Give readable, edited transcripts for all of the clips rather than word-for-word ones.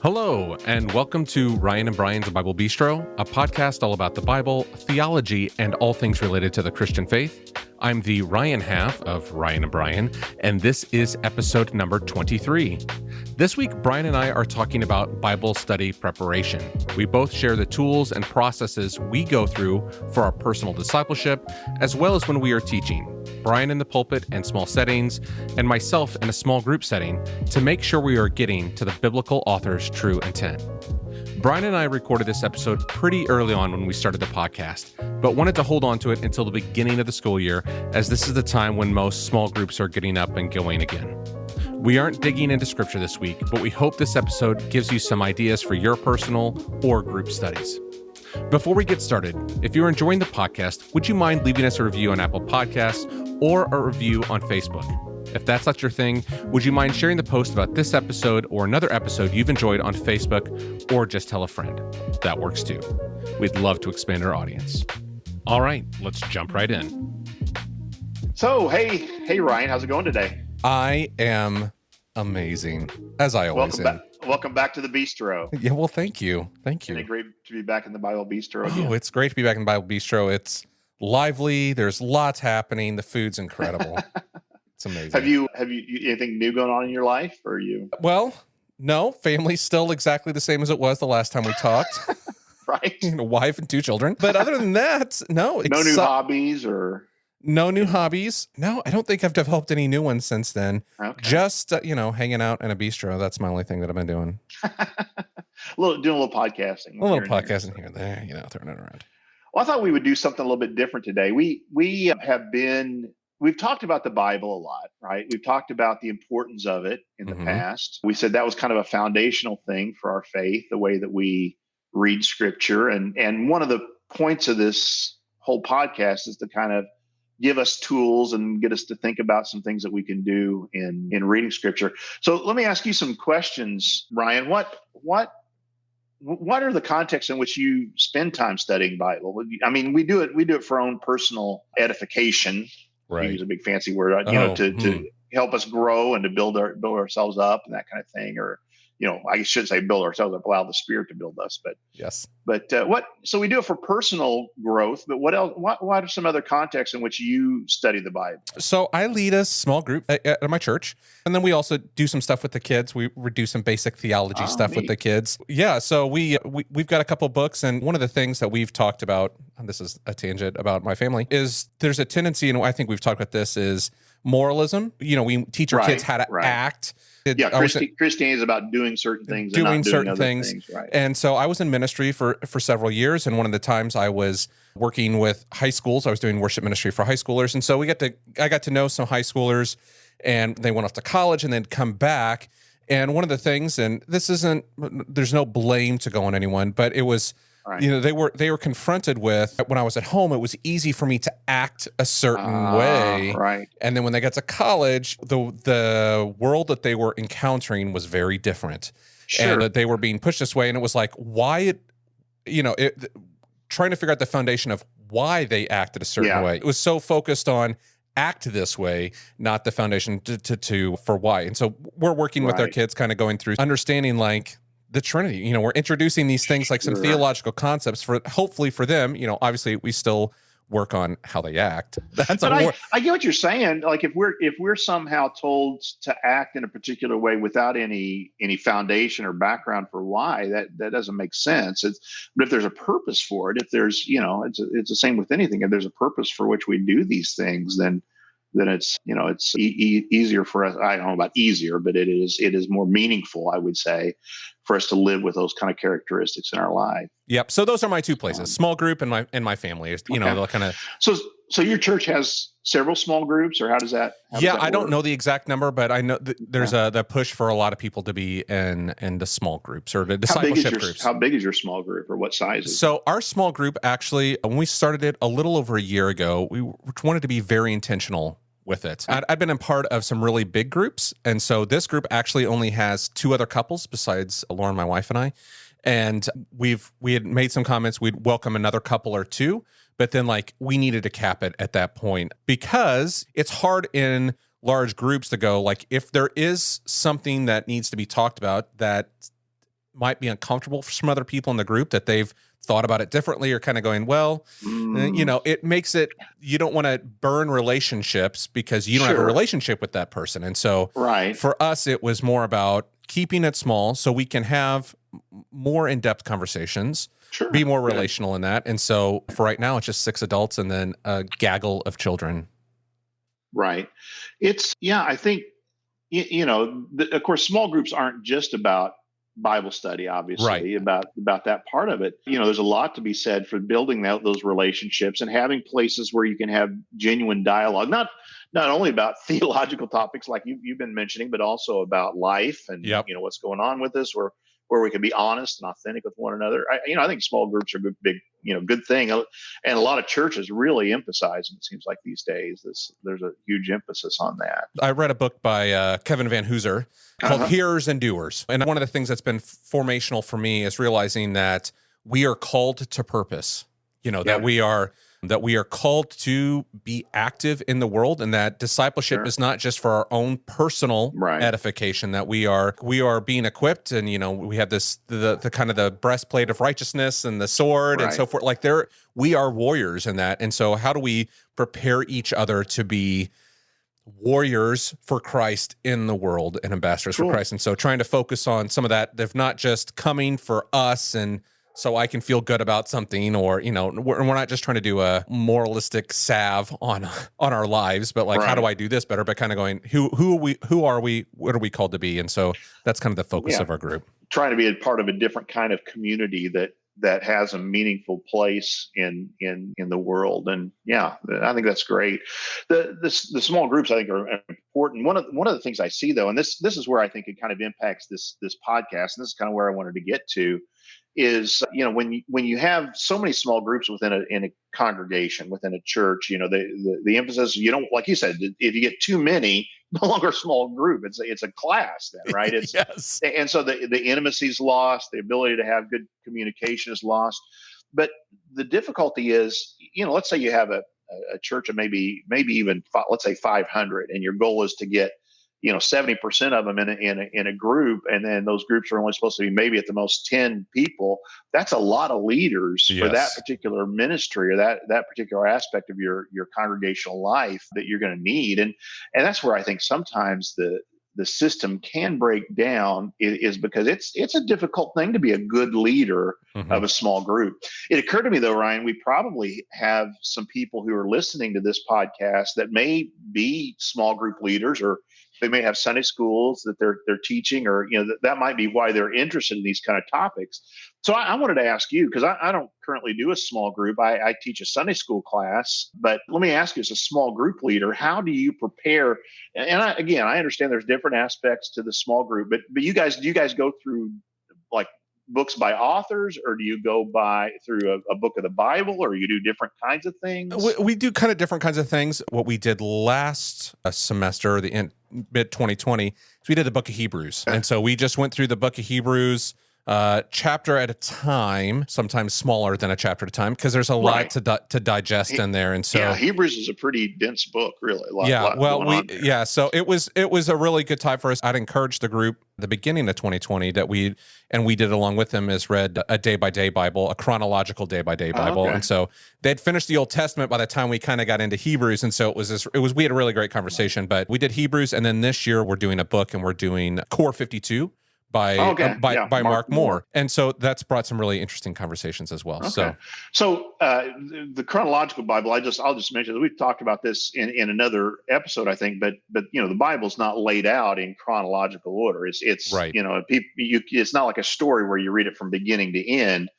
Hello, and welcome to Ryan and Brian's Bible Bistro, a podcast all about the Bible, theology, and all things related to the Christian faith. I'm the Ryan half of Ryan and Brian, and this is episode number 23. This week, Brian and I are talking about Bible study preparation. We both share the tools and processes we go through for our personal discipleship, as well as when we are teaching. Brian in the pulpit and small settings, and myself in a small group setting, to make sure we are getting to the biblical author's true intent. Brian and I recorded this episode pretty early on when we started the podcast, but wanted to hold on to it until the beginning of the school year, as this is the time when most small groups are getting up and going again. We aren't digging into scripture this week, but we hope this episode gives you some ideas for your personal or group studies. Before we get started, if you're enjoying the podcast, would you mind leaving us a review on Apple Podcasts or a review on Facebook? If that's not your thing, would you mind sharing the post about this episode or another episode you've enjoyed on Facebook, or just tell a friend? That works too. We'd love to expand our audience. All right, let's jump right in. So, hey Ryan, how's it going today? I am amazing, as I always am. Welcome back to the Bistro. Yeah, well, thank you. Isn't it great to be back in the Bible Bistro again? Oh, it's great to be back in the Bible Bistro. It's lively. There's lots happening. The food's incredible. It's amazing. Have you anything new going on in your life, or you? Well, no. Family's still exactly the same as it was the last time we talked. Right. Wife and 2 children. But other than that, no. No new hobbies or? No new hobbies. No, I don't think I've developed any new ones since then. Okay. Just, hanging out in a bistro. That's my only thing that I've been doing. Doing a little podcasting. A little podcasting here and there, throwing it around. Well, I thought we would do something a little bit different today. We've talked about the Bible a lot, right? We've talked about the importance of it in the past. We said that was kind of a foundational thing for our faith, the way that we read scripture. And one of the points of this whole podcast is to kind of give us tools and get us to think about some things that we can do in reading scripture. So let me ask you some questions, Ryan. What are the contexts in which you spend time studying Bible? I mean, we do it for our own personal edification. Right. To use a big fancy word, to help us grow and to build ourselves up and that kind of thing. Or, I should say build ourselves up, allow the Spirit to build us. But yes. But so we do it for personal growth. But what else? What are some other contexts in which you study the Bible? So I lead a small group at my church, and then we also do some stuff with the kids. We do some basic theology stuff with the kids. Yeah. So we've got a couple books, and one of the things that we've talked about, and this is a tangent about my family, is there's a tendency, and I think we've talked about this, is moralism. We teach our kids how to act. Christianity is about doing certain things and not doing other things. Right. And so I was in ministry for several years, and one of the times I was working with high schools. I was doing worship ministry for high schoolers, and so I got to know some high schoolers, and they went off to college and then come back. And one of the things, and there's no blame to go on anyone, but it was. Right. They were confronted with, when I was at home, it was easy for me to act a certain way. Right. And then when they got to college, the world that they were encountering was very different. Sure. And that they were being pushed this way. And it was like, why, trying to figure out the foundation of why they acted a certain way. It was so focused on act this way, not the foundation for why. And so we're working with our kids, kind of going through understanding the Trinity. We're introducing these things like some theological concepts hopefully for them. Obviously we still work on how they act. I get what you're saying. Like if we're somehow told to act in a particular way without any foundation or background for why, that doesn't make sense. But if there's a purpose for it, if there's, it's the same with anything. If there's a purpose for which we do these things, then it's easier for us. I don't know about easier, but it is more meaningful, I would say, for us to live with those kind of characteristics in our life. Yep. So those are my 2 places: small group and my family. They'll kind of. So your church has several small groups, or how does that? I don't know the exact number, but I know there's the push for a lot of people to be in the small groups or the discipleship groups. How big is your small group, or what size is it? So our small group, actually, when we started it a little over a year ago, we wanted to be very intentional with it. I'd been a part of some really big groups, and so this group actually only has 2 other couples besides Lauren, my wife, and I. And we had made some comments. We'd welcome another couple or 2, but then we needed to cap it at that point, because it's hard in large groups to go, if there is something that needs to be talked about that might be uncomfortable for some other people in the group, that they've thought about it differently, or kind of going, well, it makes it, you don't want to burn relationships because you don't have a Sure. relationship with that person. And so Right. for us, it was more about keeping it small so we can have more in-depth conversations, Sure. be more Good. relational in that. And so for right now, it's just 6 adults and then a gaggle of children. Right. I think, of course, small groups aren't just about Bible study, obviously, Right. about that part of it. There's a lot to be said for building out those relationships and having places where you can have genuine dialogue, not only about theological topics like you've been mentioning, but also about life and Yep. what's going on with us, where we can be honest and authentic with one another. I think small groups are good thing, and a lot of churches really emphasize, and it seems like these days there's a huge emphasis on that. I read a book by Kevin Van Hooser called Hearers and Doers. And one of the things that's been formational for me is realizing that we are called to purpose, that we are called to be active in the world, and that discipleship is not just for our own personal edification, that we are being equipped, and we have this the kind of the breastplate of righteousness and the sword and so forth. Like we are warriors in that. And so how do we prepare each other to be warriors for Christ in the world and ambassadors for Christ? And so trying to focus on some of that, they're not just coming for us and so I can feel good about something, or we're not just trying to do a moralistic salve on our lives, but like how do I do this better? But kind of going, who are we? What are we called to be? And so that's kind of the focus of our group. Trying to be a part of a different kind of community that has a meaningful place in the world. And I think that's great. The small groups I think are important. One of the things I see though, and this is where I think it kind of impacts this podcast, and this is kind of where I wanted to get to, is when you have so many small groups within a congregation, within a church, the emphasis, like you said, if you get too many, no longer a small group, it's a class then, right? It's yes. And so the intimacy is lost, the ability to have good communication is lost. But the difficulty is, let's say you have a church of maybe even let's say 500, and your goal is to get 70% of them in a group, and then those groups are only supposed to be maybe at the most 10 people. That's a lot of leaders for that particular ministry or that particular aspect of your congregational life that you're going to need. And that's where I think sometimes the system can break down, is because it's a difficult thing to be a good leader of a small group. It occurred to me though, Ryan, we probably have some people who are listening to this podcast that may be small group leaders, or they may have Sunday schools that they're teaching, or that might be why they're interested in these kind of topics. So I wanted to ask you, because I don't currently do a small group. I teach a Sunday school class, but let me ask you, as a small group leader, how do you prepare? And I understand there's different aspects to the small group, but do you guys go through like books by authors, or do you go through a book of the Bible, or you do different kinds of things? We do kind of different kinds of things. What we did last semester, mid 2020, is we did the book of Hebrews. And so we just went through the book of Hebrews chapter at a time, sometimes smaller than a chapter at a time, because there's a lot to digest in there. And so Hebrews is a pretty dense book, really. So it was a really good time for us. I'd encourage the group at the beginning of 2020 that we did along with them, is read a day-by-day Bible, a chronological day-by-day Bible. And so they'd finished the Old Testament by the time we kind of got into Hebrews. And so we had a really great conversation, but we did Hebrews. And then this year we're doing a book, and we're doing Core 52 by Mark Moore. And so that's brought some really interesting conversations as well. Okay. So the chronological Bible, I'll just mention that we've talked about this in another episode, I think, but the Bible's not laid out in chronological order. It's right. It's not like a story where you read it from beginning to end.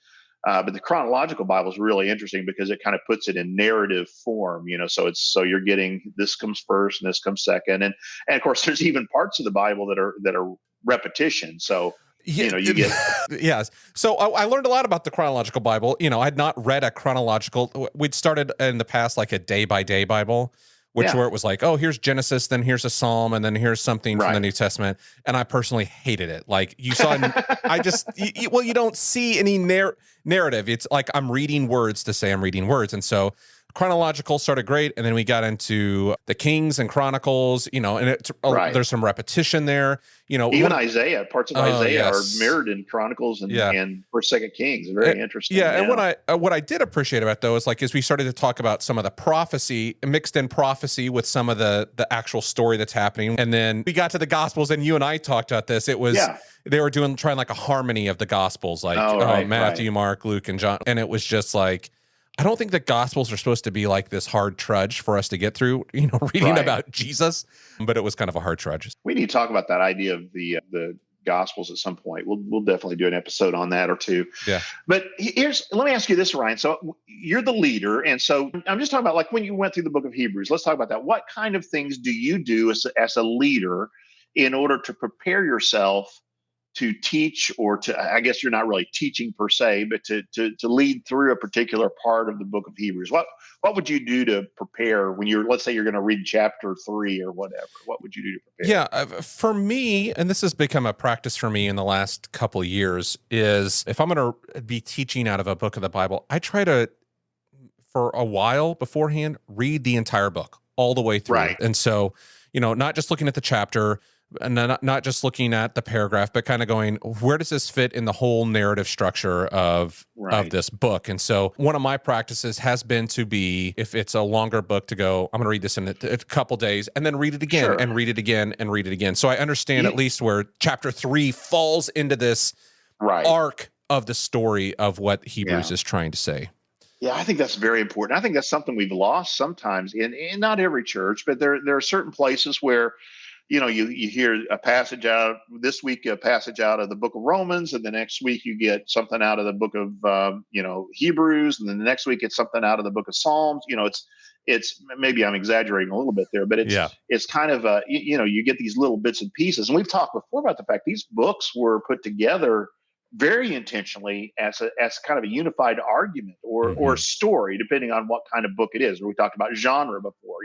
But the chronological Bible is really interesting because it kind of puts it in narrative form, so you're getting, this comes first and this comes second. And of course there's even parts of the Bible that are repetition. So, you get. Yes. So I learned a lot about the chronological Bible. I had not read a chronological. We'd started in the past, like a day by day Bible, where it was like, oh, here's Genesis, then here's a Psalm, and then here's something from the New Testament. And I personally hated it. Like you saw, you don't see any narrative. It's like I'm reading words to say I'm reading words. And so chronological started great, and then we got into the Kings and Chronicles, and Right. there's some repetition there. Even Isaiah, parts of Oh, Isaiah are yes. mirrored in Chronicles Yeah. and First, Second Kings. Uh, Very interesting. Yeah, and Yeah. what I did appreciate about though is like as we started to talk about some of the prophecy, mixed in prophecy with some of the actual story that's happening, and then we got to the Gospels, and you and I talked about this. It was Yeah. they were trying like a harmony of the Gospels, like Oh, right, Matthew, right. Mark, Luke, and John, and it was just like. I don't think the Gospels are supposed to be like this hard trudge for us to get through, reading Right. about Jesus, but it was kind of a hard trudge. We need to talk about that idea of the Gospels at some point. We'll definitely do an episode on that or two. Yeah. But let me ask you this, Ryan. So you're the leader, and so I'm just talking about like when you went through the book of Hebrews. Let's talk about that. What kind of things do you do as a leader in order to prepare yourself to teach, or to, I guess you're not really teaching per se, but to lead through a particular part of the book of Hebrews? What would you do to prepare when let's say you're going to read chapter 3 or whatever? What would you do to prepare? Yeah, for me, and this has become a practice for me in the last couple of years, is if I'm going to be teaching out of a book of the Bible, I try to, for a while beforehand, read the entire book all the way through. Right. And so, not just looking at the chapter, and not just looking at the paragraph, but kind of going, where does this fit in the whole narrative structure of this book? And so one of my practices has been to be, if it's a longer book, to go, I'm going to read this in a couple days and then read it again. Sure. And read it again and read it again. So I understand at least where chapter 3 falls into this arc of the story of what Hebrews is trying to say. Yeah, I think that's very important. I think that's something we've lost sometimes in not every church, but there are certain places where you hear a passage out this week, a passage out of the book of Romans, and the next week you get something out of the book of Hebrews, and then the next week it's something out of the book of Psalms. It's maybe I'm exaggerating a little bit there, but it's kind of you get these little bits and pieces, and we've talked before about the fact these books were put together very intentionally as kind of a unified argument or story, depending on what kind of book it is. We talked about genre before,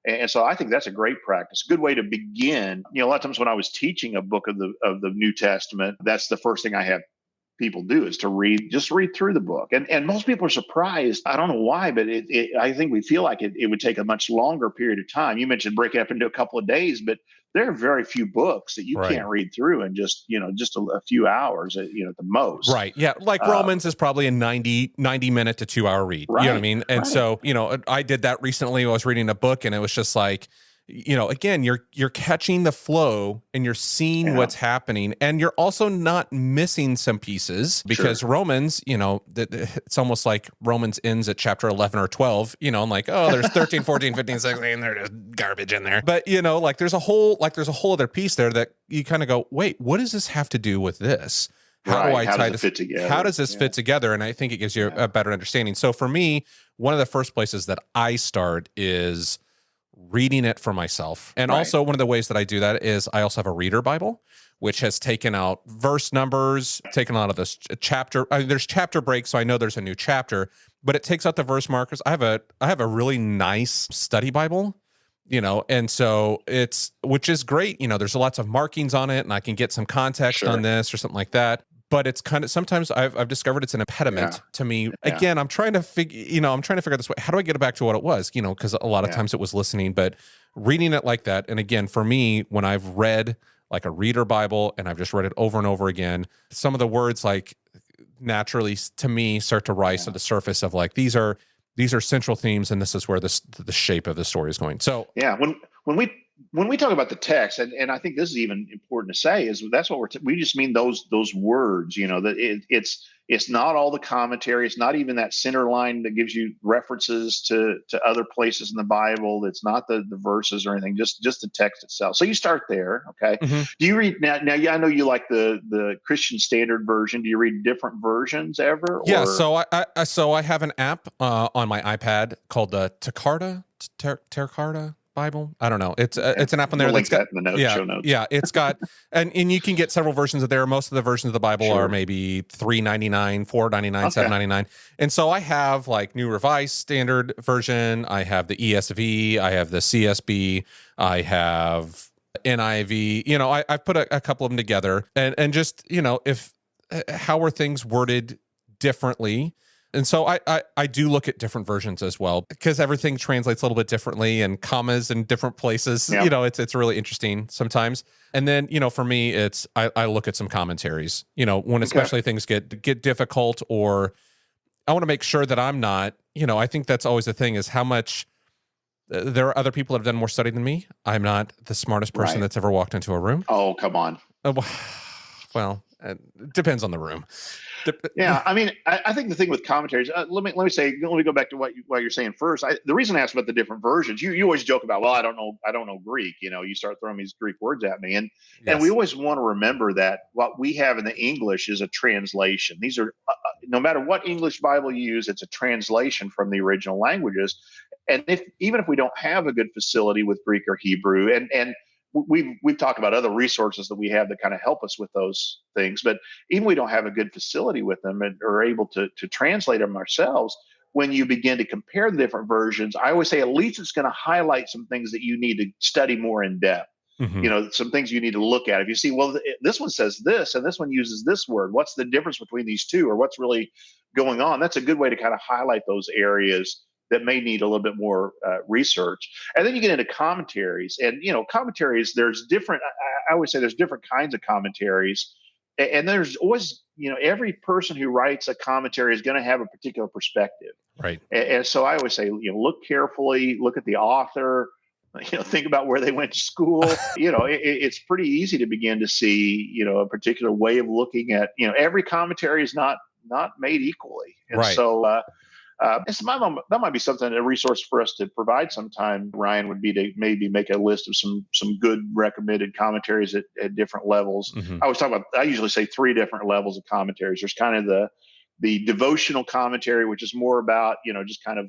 And so I think that's a great practice, a good way to begin. A lot of times when I was teaching a book of the New Testament, that's the first thing I have people do is to read through the book. And most people are surprised. I don't know why, but I think we feel like it would take a much longer period of time. You mentioned breaking up into a couple of days, but there are very few books that you can't read through in just a few hours, at the most. Right. Yeah. Like Romans is probably a 90 minute to 2 hour read. Right, you know what I mean? And so, I did that recently. I was reading a book and it was just like, again, you're catching the flow and you're seeing what's happening, and you're also not missing some pieces because Romans, it's almost like Romans ends at chapter 11 or 12, I'm like, oh, there's 13, 14, 15, 16, there's garbage in there. But, like there's a whole other piece there that you kind of go, wait, what does this have to do with this? How do I tie this? How does this fit together? And I think it gives you a better understanding. So for me, one of the first places that I start is reading it for myself. And also one of the ways that I do that is I also have a reader Bible, which has taken out verse numbers, taken out of this chapter. There's chapter breaks, so I know there's a new chapter, but it takes out the verse markers. I have a really nice study Bible, and so which is great. There's lots of markings on it and I can get some context on this or something like that. But it's kind of, sometimes I've discovered it's an impediment to me. Again, I'm trying to figure this way. How do I get it back to what it was? Because a lot of times it was listening, but reading it like that. And again, for me, when I've read like a reader Bible and I've just read it over and over again, some of the words like naturally to me start to rise to the surface of like, these are central themes, and this is where the shape of the story is going. So when we talk about the text, and I think this is even important to say, is that's what we just mean those words. That it's not all the commentary. It's not even that center line that gives you references to other places in the Bible. It's not the verses or anything. Just the text itself. So you start there, okay? Mm-hmm. Do you read now? Yeah, I know you like the Christian Standard Version. Do you read different versions ever? Yeah. So I have an app on my iPad called the Tercarta Bible. I don't know. It's an app on there that's got in the show notes. Yeah, it's got and you can get several versions of there. Most of the versions of the Bible are maybe $3.99, $4.99, $7.99. And so I have like New Revised Standard Version, I have the ESV, I have the CSB, I have NIV. I've put a couple of them together and just, if how are things worded differently? And so I do look at different versions as well, because everything translates a little bit differently, and commas in different places. Yeah. It's really interesting sometimes. And then, for me, it's I look at some commentaries, when Okay. especially things get difficult, or I want to make sure that I'm not, I think that's always the thing, is how much there are other people that have done more study than me. I'm not the smartest person Right. that's ever walked into a room. Oh, come on. Well, it depends on the room. Yeah, I mean, I think the thing with commentaries. Let me go back to what you're saying first. The reason I asked about the different versions, you always joke about, well, I don't know Greek. You start throwing these Greek words at me, and we Yes. always want to remember that what we have in the English is a translation. These are no matter what English Bible you use, it's a translation from the original languages. And even if we don't have a good facility with Greek or Hebrew, and we've talked about other resources that we have that kind of help us with those things, but even we don't have a good facility with them and are able to translate them ourselves. When you begin to compare the different versions, I always say at least it's going to highlight some things that you need to study more in depth. Mm-hmm. Some things you need to look at. If you see, well, this one says this and this one uses this word, what's the difference between these two, or what's really going on? That's a good way to kind of highlight those areas that may need a little bit more research. And then you get into commentaries, and commentaries. There's different. I always say there's different kinds of commentaries, and there's always every person who writes a commentary is going to have a particular perspective. Right. And so I always say, look carefully, look at the author. Think about where they went to school. It's pretty easy to begin to see a particular way of looking at. Every commentary is not made equally, and Right. so. That might be something, a resource for us to provide sometime, Ryan, would be to maybe make a list of some good recommended commentaries at different levels. Mm-hmm. I usually say 3 different levels of commentaries. There's kind of the devotional commentary, which is more about, just kind of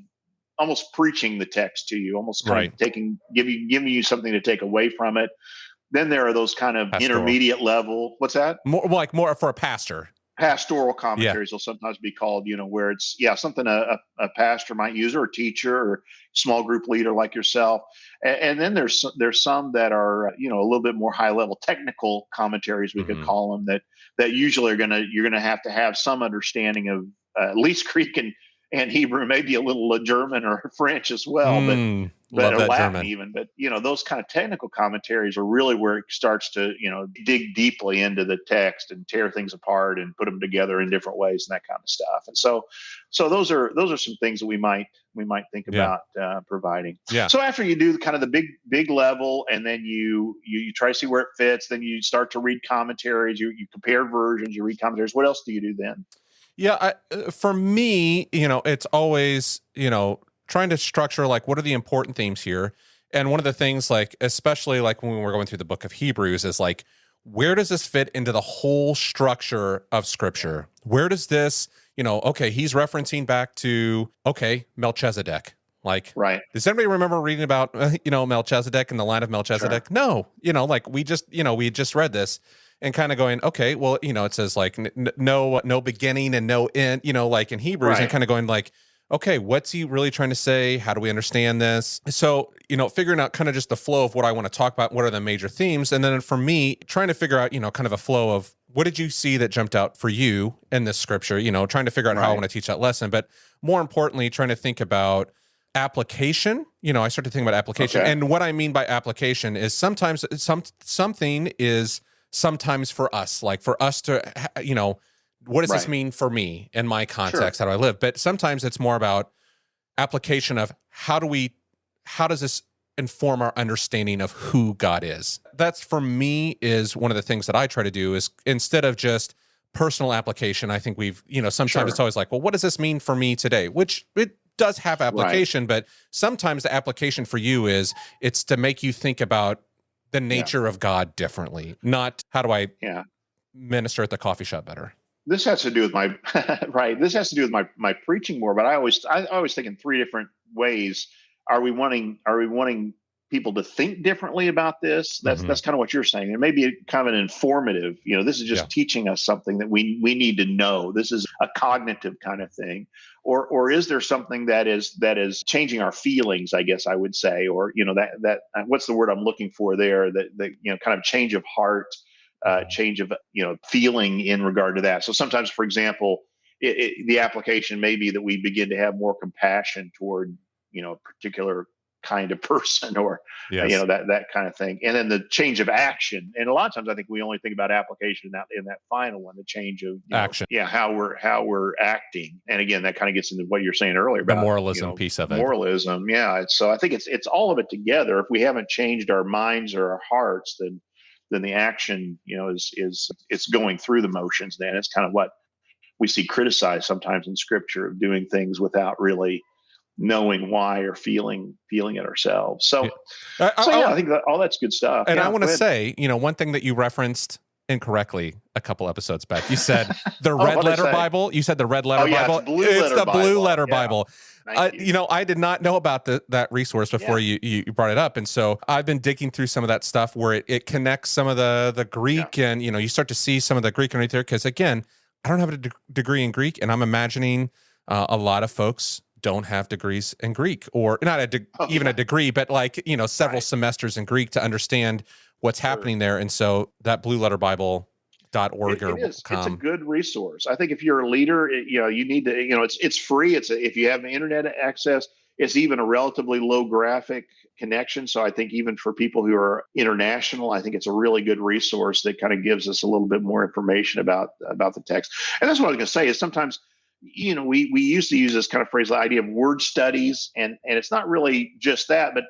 almost preaching the text to you, almost kind Right. of giving you something to take away from it. Then there are those kind of Pastoral. intermediate level. What's that? More for a pastor. Pastoral commentaries will sometimes be called, where it's something a pastor might use, or a teacher or small group leader like yourself. And then there's some that are a little bit more high level technical commentaries, we could call them, that usually you're gonna have to have some understanding of at least Greek and Hebrew, maybe a little German or French as well, but or Latin German. even. But those kind of technical commentaries are really where it starts to dig deeply into the text and tear things apart and put them together in different ways and that kind of stuff. And so those are some things that we might think about providing. Yeah. So after you do kind of the big level, and then you try to see where it fits, then you start to read commentaries. You compare versions. You read commentaries. What else do you do then? Yeah, for me, it's always, trying to structure, like, what are the important themes here? And one of the things, like, especially like when we're going through the book of Hebrews, is like, where does this fit into the whole structure of Scripture? Where does this, okay, he's referencing back to, Melchizedek. Like, right. Does anybody remember reading about, Melchizedek and the line of Melchizedek? Sure. No, like we just read this. And kind of going, okay, well, it says like no beginning and no end, like in Hebrews, Right. and kind of going like, okay, what's he really trying to say? How do we understand this? So, figuring out kind of just the flow of what I want to talk about, what are the major themes? And then for me, trying to figure out, kind of a flow of what did you see that jumped out for you in this scripture, trying to figure out how I want to teach that lesson. But more importantly, trying to think about application. I start to think about application. Okay. And what I mean by application is sometimes something is sometimes for us, like for us to, what does this mean for me in my context? Sure. How do I live? But sometimes it's more about application of how does this inform our understanding of who God is? That's, for me, is one of the things that I try to do, is instead of just personal application, I think sometimes it's always like, well, what does this mean for me today? Which it does have application, but sometimes the application for you it's to make you think about the nature of God differently, not how do I minister at the coffee shop better. This has to do with my right. This has to do with my preaching more. But I always think in 3 different ways. Are we wanting people to think differently about this? That's kind of what you're saying. It may be kind of an informative. This is just teaching us something that we need to know. This is a cognitive kind of thing, or is there something that is changing our feelings? I guess I would say, or that what's the word I'm looking for there? That kind of change of heart. Change of feeling in regard to that. So sometimes, for example, the application may be that we begin to have more compassion toward, a particular kind of person, or Yes. that kind of thing. And then the change of action, and a lot of times I think we only think about application in that final one, the change of Action. how we're acting. And again, that kind of gets into what you're saying earlier The about moralism piece of it. moralism. So I think it's all of it together. If we haven't changed our minds or our hearts, then the action is it's going through the motions. Then it's kind of what we see criticized sometimes in Scripture, of doing things without really knowing why or feeling it ourselves. So, I think that all that's good stuff. And I want to say, one thing that you referenced incorrectly a couple episodes back, you said the red letter Bible. You said the red letter Bible. It's the blue letter Bible. You. I did not know about that resource before you brought it up. And so I've been digging through some of that stuff where it connects some of the Greek, and, you start to see some of the Greek underneath there. Because again, I don't have a degree in Greek, and I'm imagining a lot of folks don't have degrees in Greek, or not even a degree, but several semesters in Greek to understand what's happening there. And so that blueletterbible.org it's a good resource. I think if you're a leader, you need to, it's free. If you have internet access, it's even a relatively low graphic connection. So I think even for people who are international, I think it's a really good resource that kind of gives us a little bit more information about the text. And that's what I was going to say is sometimes, we used to use this kind of phrase, the idea of word studies, and it's not really just that, but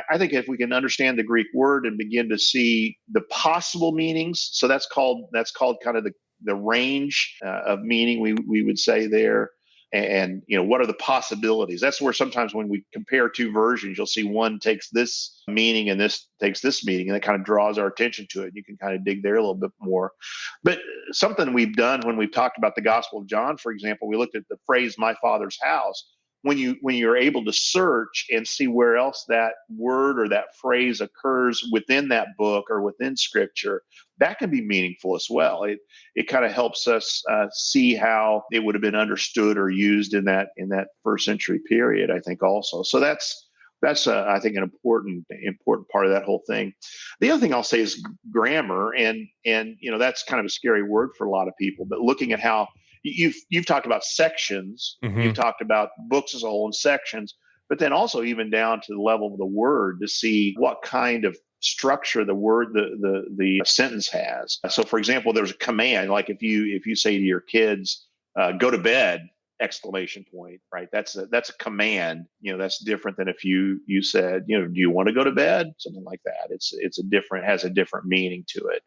I think if we can understand the Greek word and begin to see the possible meanings, so that's called kind of the range of meaning we would say there, and what are the possibilities? That's where sometimes when we compare two versions, you'll see one takes this meaning and this takes this meaning, and that kind of draws our attention to it. You can kind of dig there a little bit more. But something we've done when we've talked about the Gospel of John, for example, we looked at the phrase "my Father's house." When you're able to search and see where else that word or that phrase occurs within that book or within Scripture, that can be meaningful as well. It kind of helps us see how it would have been understood or used in that first century period, I think also. So that's I think an important part of that whole thing. The other thing I'll say is grammar, and that's kind of a scary word for a lot of people, but looking at how you've talked about sections, you've talked about books as a whole in sections, but then also even down to the level of the word to see what kind of structure the word, the sentence has. So for example, there's a command, like if you say to your kids, go to bed, ! Right? That's a command. That's different than if you said, do you want to go to bed? Something like that. Has a different meaning to it.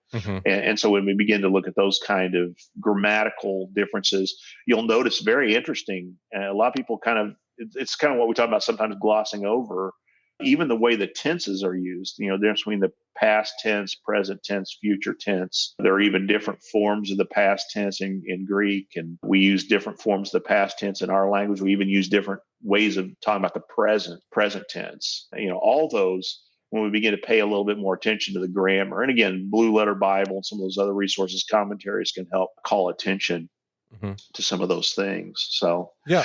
And so when we begin to look at those kind of grammatical differences, you'll notice very interesting. A lot of people it's kind of what we talk about sometimes glossing over. Even the way the tenses are used, the difference between the past tense, present tense, future tense. There are even different forms of the past tense in Greek, and we use different forms of the past tense in our language. We even use different ways of talking about the present tense. All those, when we begin to pay a little bit more attention to the grammar. And again, Blue Letter Bible and some of those other resources, commentaries can help call attention to some of those things. So yeah.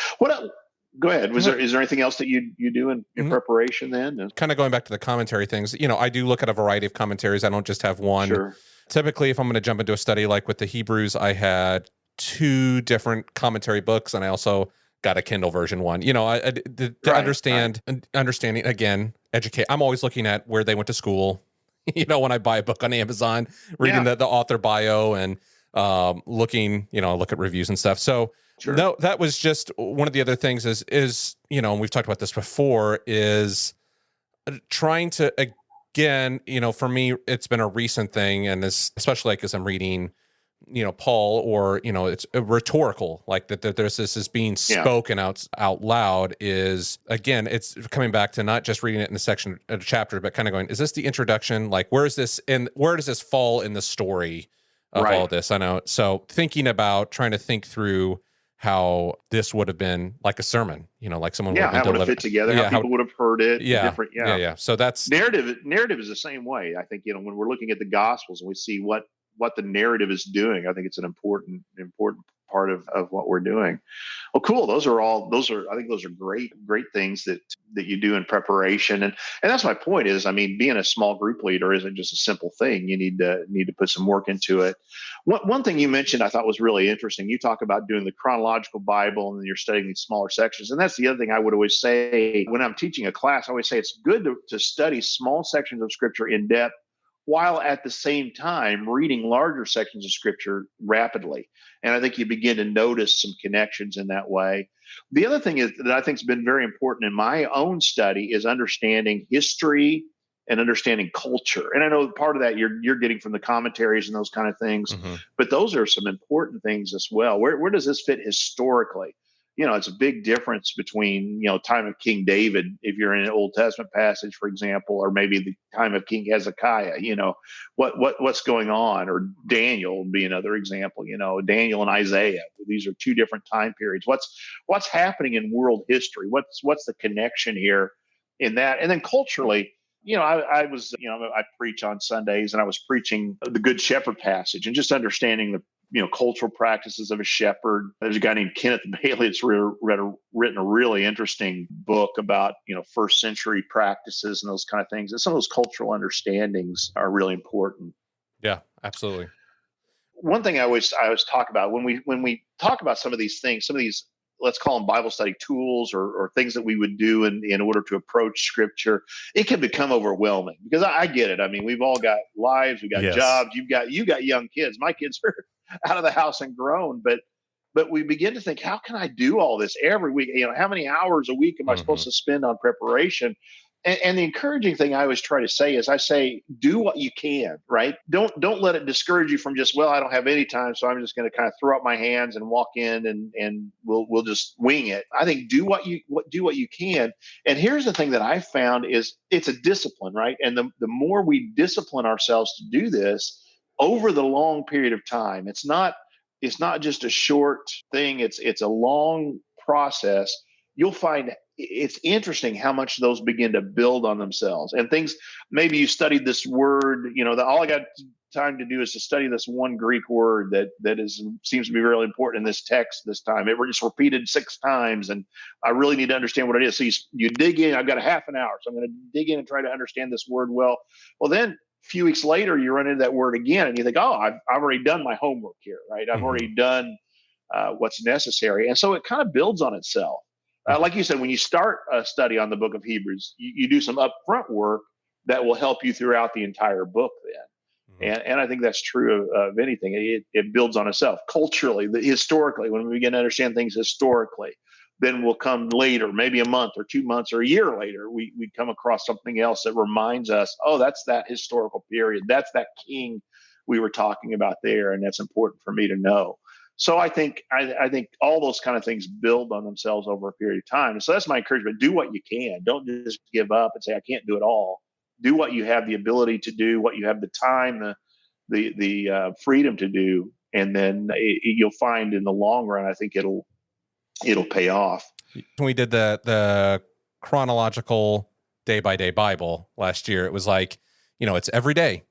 Go ahead. Is there anything else that you do in preparation then? Kind of going back to the commentary things, I do look at a variety of commentaries. I don't just have one. Sure. Typically, if I'm going to jump into a study like with the Hebrews, I had 2 different commentary books, and I also got a Kindle version one. Understanding, again, educate. I'm always looking at where they went to school. When I buy a book on Amazon, reading the author bio and looking, look at reviews and stuff. So sure. No, that was just one of the other things is, and we've talked about this before, is trying to, again, for me, it's been a recent thing. And especially like as I'm reading, Paul, or, it's rhetorical, like that there's this is being spoken out loud, is, again, it's coming back to not just reading it in the section of a chapter, but kind of going, is this the introduction? Like, where does this fall in the story of all this? I know. So trying to think through how this would have been like a sermon, like someone would have how would it fit together, how people would have heard it. So that's narrative is the same way. I think, when we're looking at the Gospels and we see what the narrative is doing, I think it's an important part of what we're doing. Well, cool. I think those are great things that you do in preparation. And that's my point is, I mean, being a small group leader isn't just a simple thing. You need to put some work into it. One thing you mentioned I thought was really interesting. You talk about doing the chronological Bible and then you're studying these smaller sections. And that's the other thing I would always say when I'm teaching a class. I always say it's good to study small sections of scripture in depth while at the same time reading larger sections of scripture rapidly. And I think you begin to notice some connections in that way. The other thing is that I think has been very important in my own study is understanding history and understanding culture. And I know part of that you're getting from the commentaries and those kind of things, but those are some important things as well. Where does this fit historically? It's a big difference between, time of King David, if you're in an Old Testament passage, for example, or maybe the time of King Hezekiah, what's going on, or Daniel would be another example, Daniel and Isaiah. These are two different time periods. What's happening in world history? What's the connection here in that? And then culturally, I preach on Sundays and I was preaching the Good Shepherd passage and just understanding the cultural practices of a shepherd. There's a guy named Kenneth Bailey that's written a really interesting book about, first century practices and those kind of things. And some of those cultural understandings are really important. Yeah, absolutely. One thing I always talk about when we talk about some of these things, some of these, let's call them Bible study tools or things that we would do in order to approach scripture, it can become overwhelming because I get it. I mean, we've all got lives, we got jobs, you got young kids. My kids are out of the house and grown, but we begin to think, how can I do all this every week? How many hours a week am I supposed to spend on preparation? And the encouraging thing I always try to say is, I say, do what you can, right? Don't let it discourage you from just, well, I don't have any time, so I'm just going to kind of throw up my hands and walk in and we'll just wing it. I think do what you can. And here's the thing that I found is it's a discipline, right? And the more we discipline ourselves to do this over the long period of time, it's not just a short thing. It's a long process. You'll find it's interesting how much those begin to build on themselves and things. Maybe you studied this word, that all I got time to do is to study this one Greek word that seems to be really important in this text this time. It was just repeated 6 times and I really need to understand what it is. So you dig in. I've got a half an hour, so I'm going to dig in and try to understand this word well. Well, then a few weeks later, you run into that word again and you think, oh, I've already done my homework here, right? I've already done what's necessary. And so it kind of builds on itself. Like you said, when you start a study on the book of Hebrews, you do some upfront work that will help you throughout the entire book then. And I think that's true of anything. It builds on itself culturally, historically. When we begin to understand things historically, then we'll come later, maybe a month or 2 months or a year later, we come across something else that reminds us, oh, that's that historical period. That's that king we were talking about there. And that's important for me to know. So I think all those kind of things build on themselves over a period of time. So that's my encouragement. Do what you can. Don't just give up and say, I can't do it all. Do what you have the ability to do, what you have the time, the freedom to do. And then you'll find in the long run, I think it'll pay off. When we did the chronological day-by-day Bible last year, it was like, it's every day,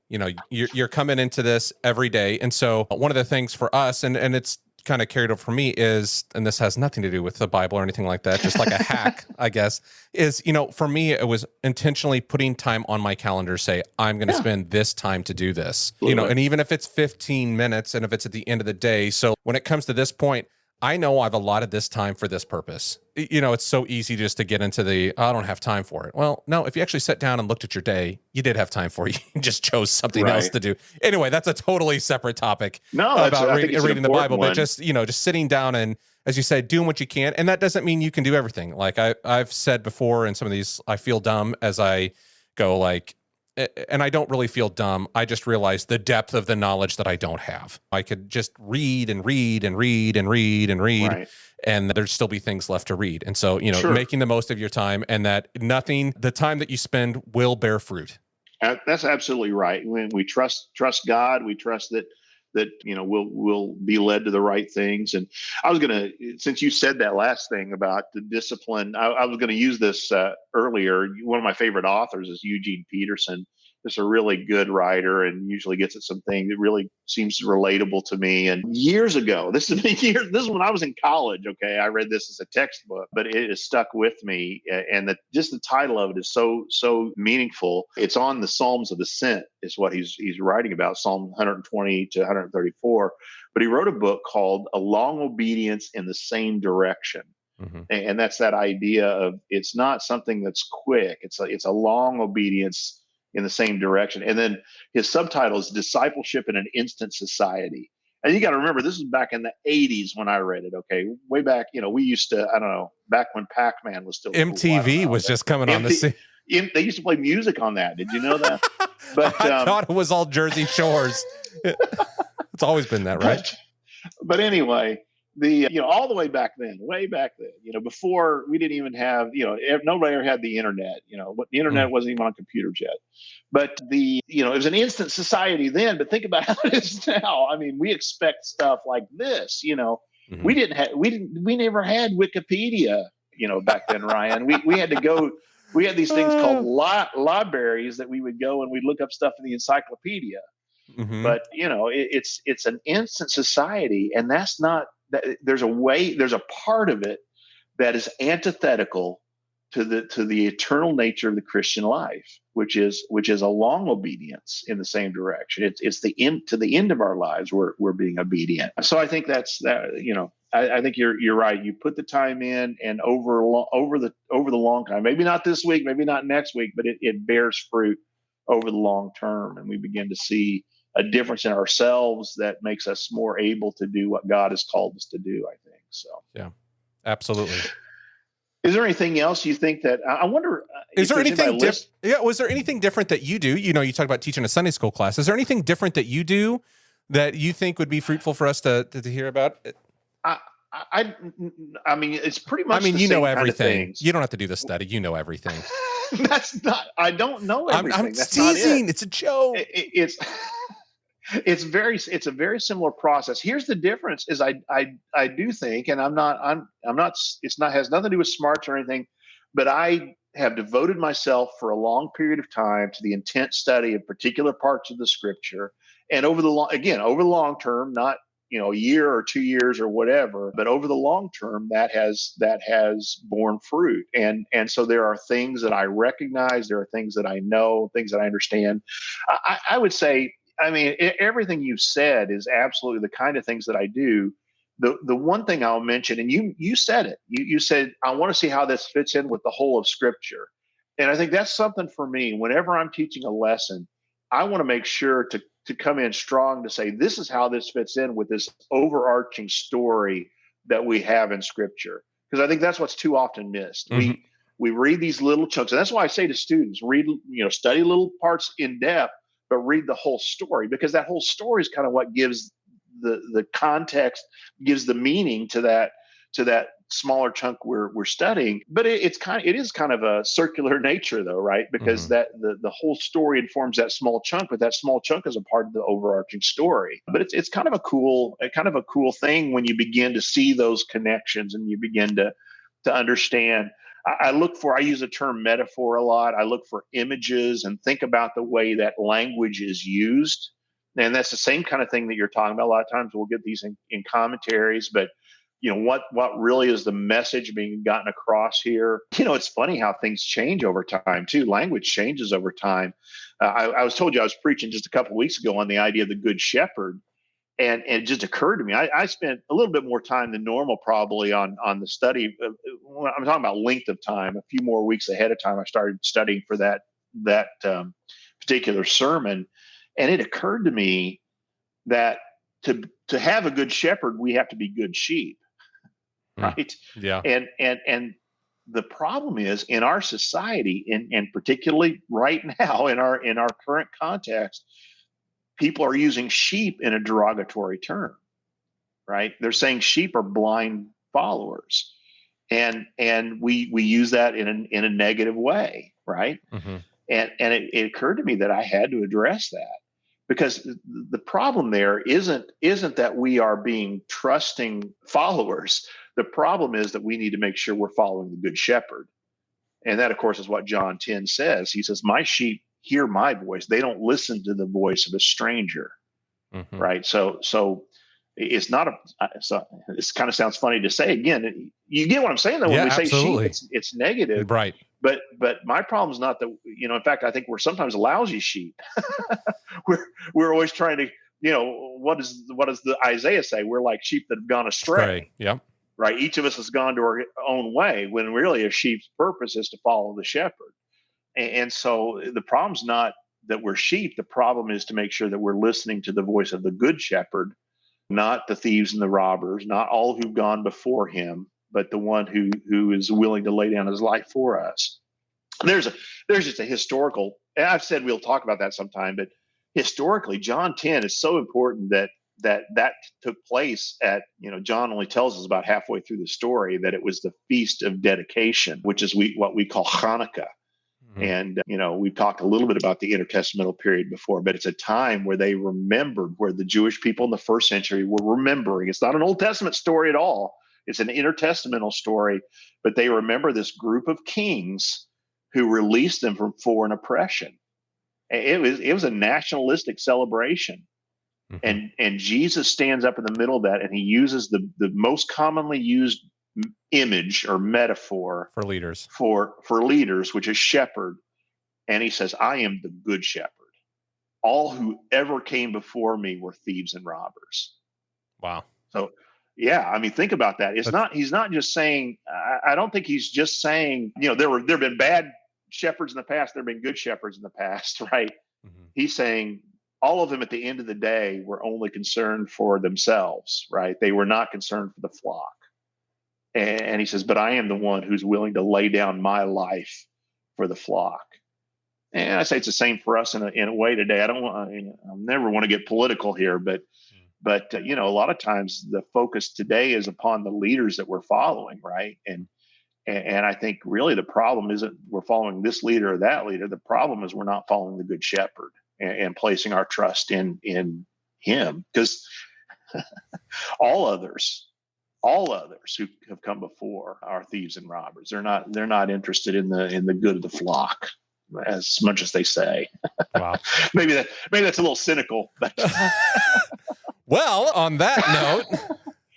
you're coming into this every day. And so one of the things for us, and it's kind of carried over for me is, and this has nothing to do with the Bible or anything like that, just like a hack, I guess, is, for me, it was intentionally putting time on my calendar, say, I'm going to spend this time to do this, and even if it's 15 minutes and if it's at the end of the day. So when it comes to this point, I know I've allotted this time for this purpose. It's so easy just to get into I don't have time for it. Well, no, if you actually sat down and looked at your day, you did have time for it. You just chose something else to do. Anyway, that's a totally separate topic about reading the Bible, but just sitting down and, as you said, doing what you can. And that doesn't mean you can do everything. Like I've said before in some of these, I feel dumb as I go, and I don't really feel dumb. I just realize the depth of the knowledge that I don't have. I could just read and read and read and read and read, right, and there'd still be things left to read. And so, making the most of your time, and that the time that you spend will bear fruit. That's absolutely right. When we trust God, we trust that we'll be led to the right things. And I was gonna, since you said that last thing about the discipline, I was gonna use this earlier. One of my favorite authors is Eugene Peterson, just a really good writer, and usually gets at something that really seems relatable to me. And years ago, this is years, this is when I was in college. Okay, I read this as a textbook, but it has stuck with me. And just the title of it is so meaningful. It's on the Psalms of Ascent, is what he's writing about, Psalm 120 to 134. But he wrote a book called A Long Obedience in the Same Direction. Mm-hmm. And that's that idea of it's not something that's quick. It's a long obedience in the same direction. And then his subtitle is Discipleship in an Instant Society. And you got to remember, this is back in the 80s when I read it. Okay, way back, we used to, I don't know, back when Pac-Man was still MTV cool, was just coming on the scene. They used to play music on that. Did you know that? But I thought it was all Jersey Shores. It's always been that, right? But anyway, all the way back then, before we didn't even have, nobody ever had the internet. The internet wasn't even on computers yet. But it was an instant society then. But think about how it is now. I mean, we expect stuff like this. Mm-hmm. We never had Wikipedia. Back then, Ryan. We had to go. We had these things called libraries that we would go and we'd look up stuff in the encyclopedia. Mm-hmm. But it's an instant society, and that's not. There's a part of it that is antithetical to the eternal nature of the Christian life, which is a long obedience in the same direction. It's the end, to the end of our lives we're being obedient. So I think that's that. I think you're right. You put the time in, and over the long time, maybe not this week, maybe not next week, but it bears fruit over the long term, and we begin to see a difference in ourselves that makes us more able to do what God has called us to do, I think. So, yeah, absolutely. Is there anything else you think that I wonder? Is there anything different? Yeah. Was there anything different that you do? You talk about teaching a Sunday school class. Is there anything different that you do that you think would be fruitful for us to hear about? I mean, it's pretty much. I mean, you know everything. You don't have to do the study. You know everything. That's not. I don't know everything. I'm teasing. It's a joke. It's a very similar process. Here's the difference: is I do think, and I'm not. It's not has nothing to do with smarts or anything, but I have devoted myself for a long period of time to the intense study of particular parts of the Scripture, and over the long term, not a year or 2 years or whatever, but over the long term, that has borne fruit. And so there are things that I recognize, there are things that I know, things that I understand. I would say, I mean, everything you've said is absolutely the kind of things that I do. The one thing I'll mention, and you said it, you said, I want to see how this fits in with the whole of Scripture. And I think that's something for me. Whenever I'm teaching a lesson, I want to make sure to come in strong to say, this is how this fits in with this overarching story that we have in Scripture. Because I think that's what's too often missed. Mm-hmm. We read these little chunks. And that's why I say to students, study little parts in depth, but read the whole story, because that whole story is kind of what gives the context, gives the meaning to that smaller chunk we're studying. But it is kind of a circular nature, though, right? Because that the whole story informs that small chunk, but that small chunk is a part of the overarching story. But it's kind of a cool thing when you begin to see those connections and you begin to understand. I use the term metaphor a lot. I look for images and think about the way that language is used. And that's the same kind of thing that you're talking about. A lot of times we'll get these in commentaries, but what really is the message being gotten across here? It's funny how things change over time too. Language changes over time. I was told you I was preaching just a couple of weeks ago on the idea of the Good Shepherd. And it just occurred to me, I spent a little bit more time than normal probably on the study. I'm talking about length of time, a few more weeks ahead of time. I started studying for that particular sermon. And it occurred to me that to have a good shepherd, we have to be good sheep, right? Yeah. And the problem is in our society, and particularly right now in our current context, people are using sheep in a derogatory term, right? They're saying sheep are blind followers, and we use that in a negative way, right? Mm-hmm. And it occurred to me that I had to address that, because the problem there isn't that we are being trusting followers. The problem is that we need to make sure we're following the Good Shepherd, and that, of course, is what John 10 says. He says, "My sheep hear my voice. They don't listen to the voice of a stranger. Mm-hmm. Right. So it's not this kind of sounds funny to say again. You get what I'm saying though, when we say absolutely. sheep, it's negative. Right. But my problem is not that, in fact, I think we're sometimes lousy sheep. we're always trying to, what does the Isaiah say? We're like sheep that have gone astray. Yep. Right. Each of us has gone to our own way, when really a sheep's purpose is to follow the shepherd. And so the problem's not that we're sheep. The problem is to make sure that we're listening to the voice of the good shepherd, not the thieves and the robbers, not all who've gone before him, but the one who is willing to lay down his life for us. There's just a historical, and I've said we'll talk about that sometime, but historically, John 10 is so important that took place at, John only tells us about halfway through the story that it was the Feast of Dedication, which is what we call Hanukkah. And, we've talked a little bit about the intertestamental period before, but it's a time where they remembered, where the Jewish people in the first century were remembering. It's not an Old Testament story at all. It's an intertestamental story, but they remember this group of kings who released them from foreign oppression. It was a nationalistic celebration. Mm-hmm. And Jesus stands up in the middle of that, and he uses the most commonly used image or metaphor for leaders, which is shepherd. And he says, I am the good shepherd. All who ever came before me were thieves and robbers. Wow. So, yeah, think about that. He's not just saying, I don't think he's just saying, there have been bad shepherds in the past. There have been good shepherds in the past, right? Mm-hmm. He's saying all of them at the end of the day were only concerned for themselves, right? They were not concerned for the flock. And he says, but I am the one who's willing to lay down my life for the flock. And I say it's the same for us in a way today. I never want to get political here, but a lot of times the focus today is upon the leaders that we're following, right? And I think really the problem isn't we're following this leader or that leader. The problem is we're not following the good shepherd and placing our trust in him, because all others who have come before are thieves and robbers. They're not interested in the good of the flock as much as they say. Wow. maybe that's a little cynical, but well, on that note,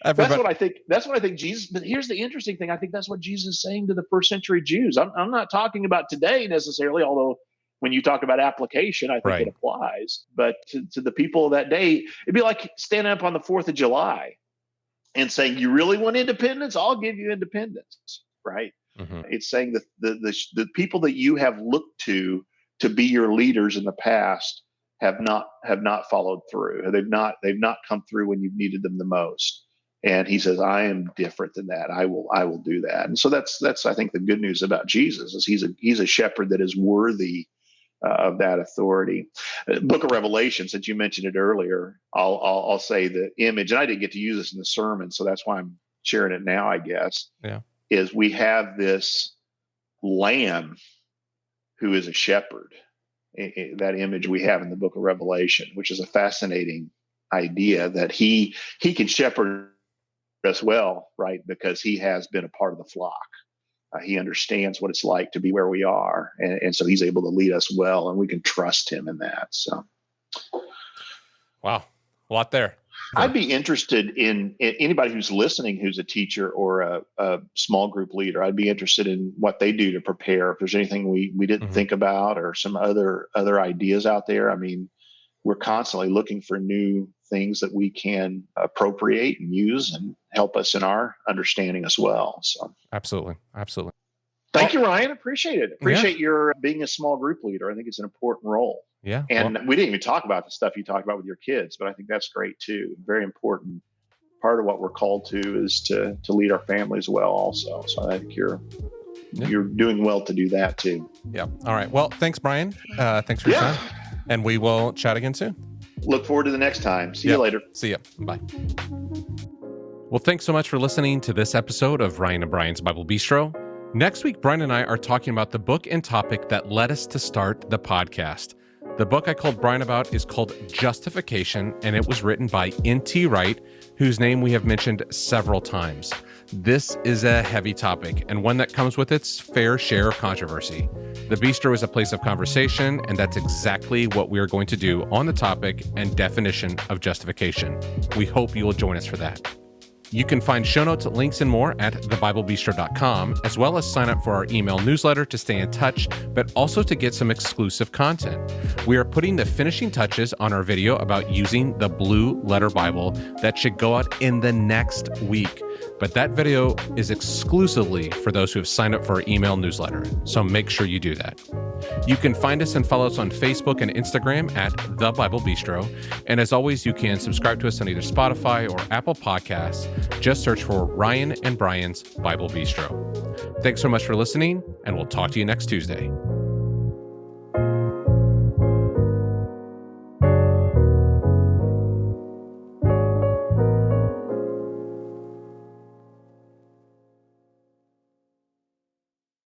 that's what I think Jesus, but here's the interesting thing. I think that's what Jesus is saying to the first century Jews. I'm not talking about today necessarily, although when you talk about application, I think it applies. But to the people of that day, it'd be like standing up on the 4th of July and saying, you really want independence? I'll give you independence, right? Mm-hmm. It's saying that the people that you have looked to be your leaders in the past have not followed through. They've not come through when you've needed them the most. And he says, I am different than that. I will do that. And so that's I think the good news about Jesus is he's a shepherd that is worthy of that authority. Book of Revelation, since you mentioned it earlier, I'll say the image, and I didn't get to use this in the sermon, so that's why I'm sharing it now, I guess. Yeah. Is we have this lamb who is a shepherd. That image we have in the book of Revelation, which is a fascinating idea that he can shepherd us well, right? Because he has been a part of the flock. He understands what it's like to be where we are. And so he's able to lead us well, and we can trust him in that. So, wow, a lot there. Yeah. I'd be interested in anybody who's listening, who's a teacher or a small group leader. I'd be interested in what they do to prepare. If there's anything we didn't think about, or some other ideas out there. We're constantly looking for new things that we can appropriate and use and help us in our understanding as well. So absolutely. Thank you, Ryan. Appreciate it. Appreciate your being a small group leader. I think it's an important role. Yeah. And we didn't even talk about the stuff you talked about with your kids, but I think that's great too. Very important part of what we're called to is to lead our families well also. So I think you're doing well to do that too. Yeah. All right. Well, thanks, Brian. Thanks for your time. And we will chat again soon. Look forward to the next time. See you later. See ya. Bye. Well, thanks so much for listening to this episode of Ryan and Brian's Bible Bistro. Next week, Brian and I are talking about the book and topic that led us to start the podcast. The book I called Brian about is called Justification, and it was written by N.T. Wright, whose name we have mentioned several times. This is a heavy topic and one that comes with its fair share of controversy. The Bistro is a place of conversation, and that's exactly what we are going to do on the topic and definition of justification. We hope you will join us for that. You can find show notes, links, and more at thebiblebistro.com, as well as sign up for our email newsletter to stay in touch, but also to get some exclusive content. We are putting the finishing touches on our video about using the Blue Letter Bible that should go out in the next week. But that video is exclusively for those who have signed up for our email newsletter, so make sure you do that. You can find us and follow us on Facebook and Instagram at The Bible Bistro. And as always, you can subscribe to us on either Spotify or Apple Podcasts. Just search for Ryan and Brian's Bible Bistro. Thanks so much for listening, and we'll talk to you next Tuesday.